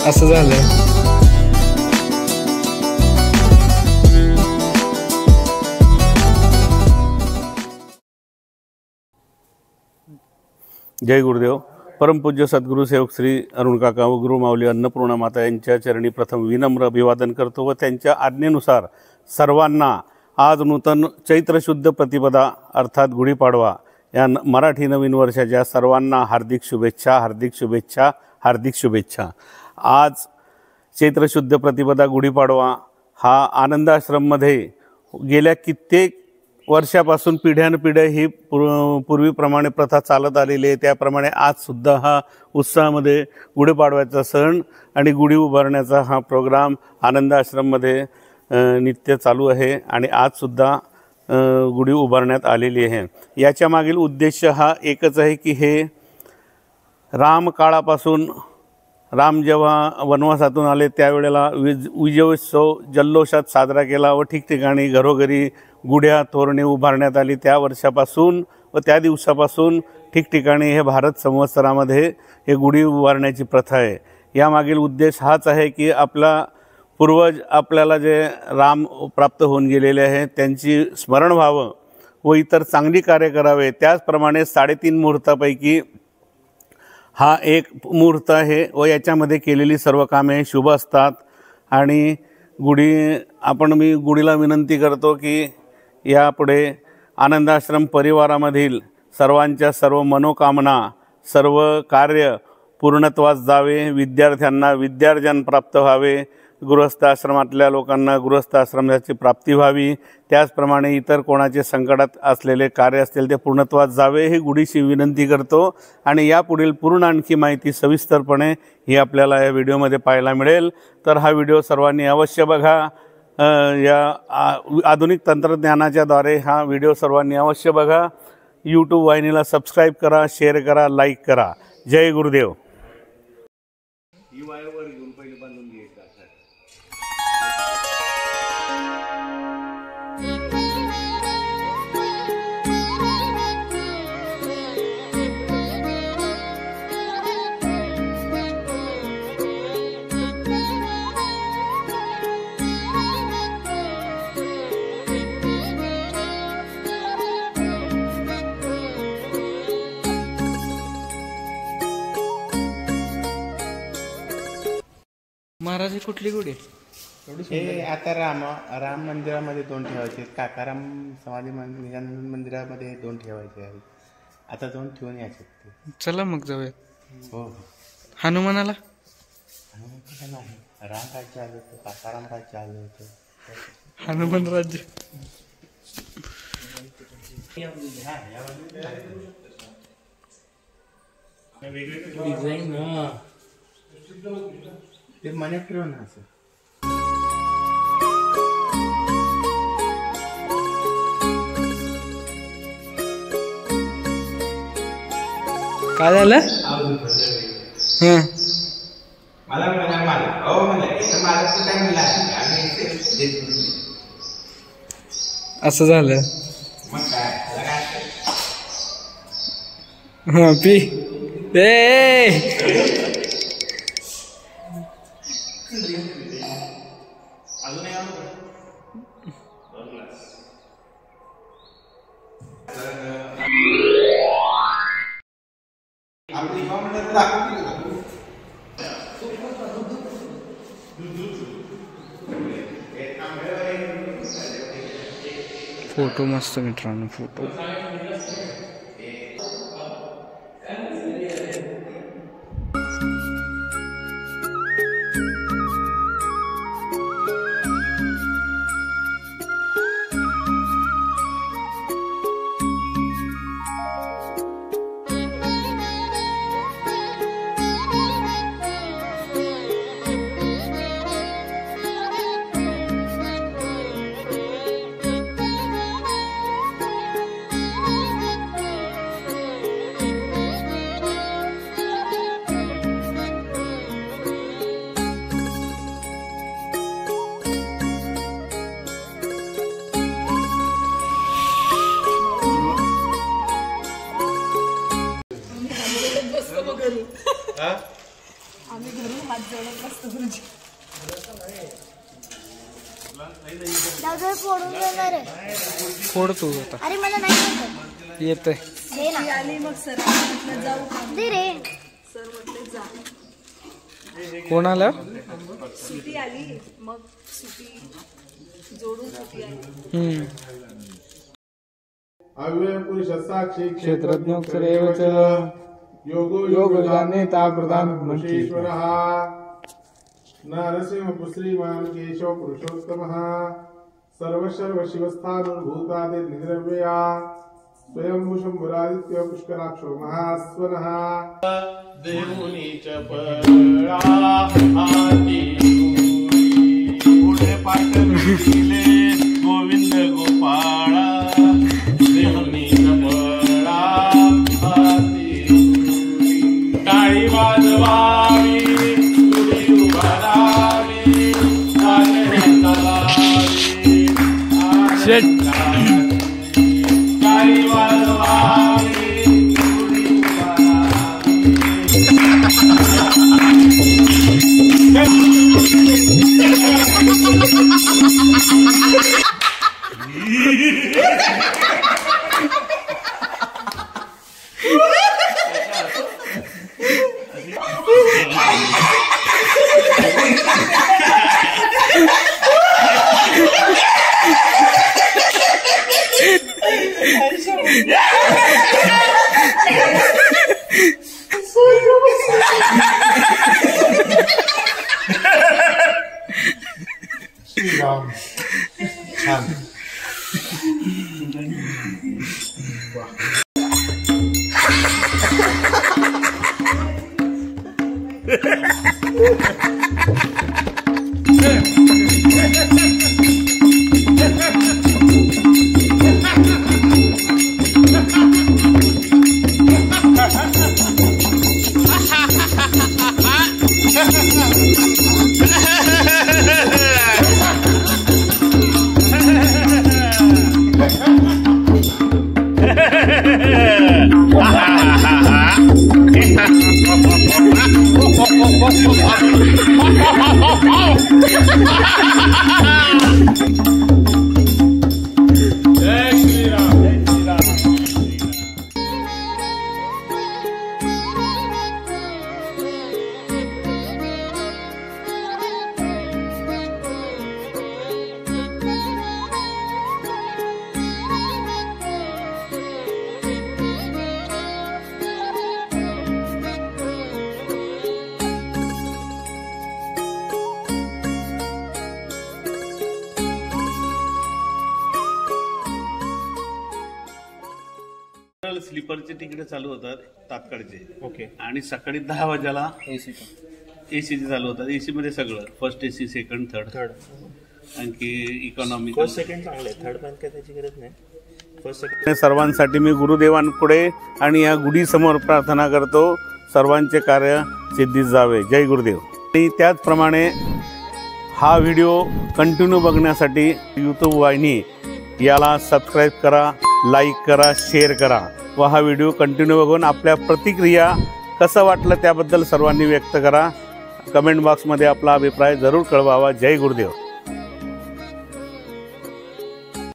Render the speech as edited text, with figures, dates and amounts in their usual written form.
असं झालं। जय गुरुदेव। परमपूज्य सद्गुरू सेवक श्री अरुण काका व गुरुमाऊली अन्नपूर्णा माता यांच्या चरणी प्रथम विनम्र अभिवादन करतो व त्यांच्या आज्ञेनुसार सर्वांना आज नूतन चैत्र शुद्ध प्रतिपदा अर्थात गुढीपाडवा या मराठी नवीन वर्षाच्या सर्वांना हार्दिक शुभेच्छा, हार्दिक शुभेच्छा, हार्दिक शुभेच्छा। आज चैत्र शुद्ध प्रतिपदा गुढीपाडवा हा आनंदाश्रममध्ये गेल्या कित्येक वर्षापासून पिढ्यानपिढ्या ही पूर्वीप्रमाणे प्रथा चालत आलेली आहे। त्याप्रमाणे आजसुद्धा हा उत्साहामध्ये गुढीपाडव्याचा सण आणि गुढी उभारण्याचा हा प्रोग्राम आनंदाश्रममध्ये नित्य चालू आहे आणि आजसुद्धा गुढी उभारण्यात आलेली आहे। याच्या मागील उद्देश हा एकच आहे की हे रामकाळापासून राम जेव्हा वनवासातून आले त्यावेळेला विजयोत्सव जल्लोषात साजरा केला व ठिकठिकाणी घरोघरी गुढ्या तोरणे उभारण्यात आली। त्या वर्षापासून व त्या दिवसापासून ठिकठिकाणी हे भारत संवत्सरामध्ये हे गुढी उभारण्याची प्रथा आहे। यामागील उद्देश हाच आहे की आपला पूर्वज आपल्याला जे राम प्राप्त होऊन गेलेले आहेत त्यांची स्मरण व्हावं व इतर चांगली कार्य करावे। त्याचप्रमाणे 3.5 मुहूर्तापैकी हा एक मुहूर्त आहे व याच्यामध्ये केलेली सर्व कामे शुभ असतात। आणि मी गुढीला विनंती करतो की यापुढे आनंदाश्रम परिवारामधील सर्वांच्या सर्व मनोकामना सर्व कार्य पूर्णत्वास जावे, विद्यार्थ्यांना विद्यार्जन प्राप्त व्हावे, गृहस्थाश्रमातल्या लोकांना गृहस्थाश्रमाची प्राप्ती व्हावी, त्याचप्रमाणे इतर कोणाचे संकटात असलेले कार्य असतील ते पूर्णत्वास जावे ही गुढीची विनंती करतो। आणि यापुढील पूर्ण आणखी माहिती सविस्तरपणे ही आपल्याला या व्हिडिओमध्ये पाहायला मिळेल, तर हा व्हिडिओ सर्वांनी अवश्य बघा। या आधुनिक तंत्रज्ञानाच्या द्वारे हा व्हिडिओ सर्वांनी अवश्य बघा। यूट्यूब वाहिनीला सबस्क्राईब करा, शेअर करा, लाईक करा। जय गुरुदेव। महाराज ही कुठली गुढी? हे आता राम मंदिरामध्ये 2 ठेवायचे, काकाराम समाधी मंदिरामध्ये 2 ठेवायचे आहे। आता 2 ठेवून यायचे। चला मग जाऊया। हो। हनुमानाला नाही, राम राज्य आलं होतं, काकाराम राज्य आलं होतं, हनुमान राज्य डिझाईन ते मने ठेवून असं काय झालं? असं झालं। हा पी फोटो मस्त मित्रांनो, फोटो दादा फोडून देणार आहे. फोड तू आता. अरे मला नाही येतंय. दे ना. आली मग सर जाऊ दे रे. सर म्हटले जा. कोण आलं? सुटी आली मग सुटी जोडून सुटी आली. अव्यय पुरुष साक्षी क्षेत्रज्ञोऽक्षरेवच योगविदानेता प्रधान महेश्वरः नरसिंह श्रीमान केशव पुरुषोत्तमः सर्वशर्व शिवस्थानुभूतादिर्निद्रव्यया स्वयं शंभुरादित्य पुष्कराक्षो महास्वरः देवुनी च पळा आदी पुढे पाठविले गोविंद गोपाळा देवुनी च पळा आदी टाळी वाजवावी गुढी उभारावी काळे चालावी टाळी वाजवावी गुढी श्रीराम छान स्लीपरचे तिकीट चालू होतात तात्काळचे. ओके. आणि सकाळी 10 वाजेला एसी चालू होतात. एसी मध्ये सगळं फर्स्ट एसी, सेकंड, थर्ड. आणखी इकॉनॉमी. फर्स्ट सेकंड चांगले, थर्ड पण काय त्याची गरज नाही. First second. सर्वांसाठी मी गुरुदेवांपुढे आणि या गुढी समोर प्रार्थना करतो, सर्वांचे कार्य सिद्धीस जावे. जय गुरुदेव. आणि त्याचप्रमाणे हा व्हिडिओ कंटिन्यू बघण्यासाठी यूट्यूब वाहिनी याला सबस्क्राईब करा, लाईक करा, शेअर करा व हा व्हिडिओ कंटिन्यू बघून आपल्या प्रतिक्रिया कसं वाटलं त्याबद्दल सर्वांनी व्यक्त करा. कमेंट बॉक्समध्ये आपला अभिप्राय जरूर कळवावा. जय गुरुदेव.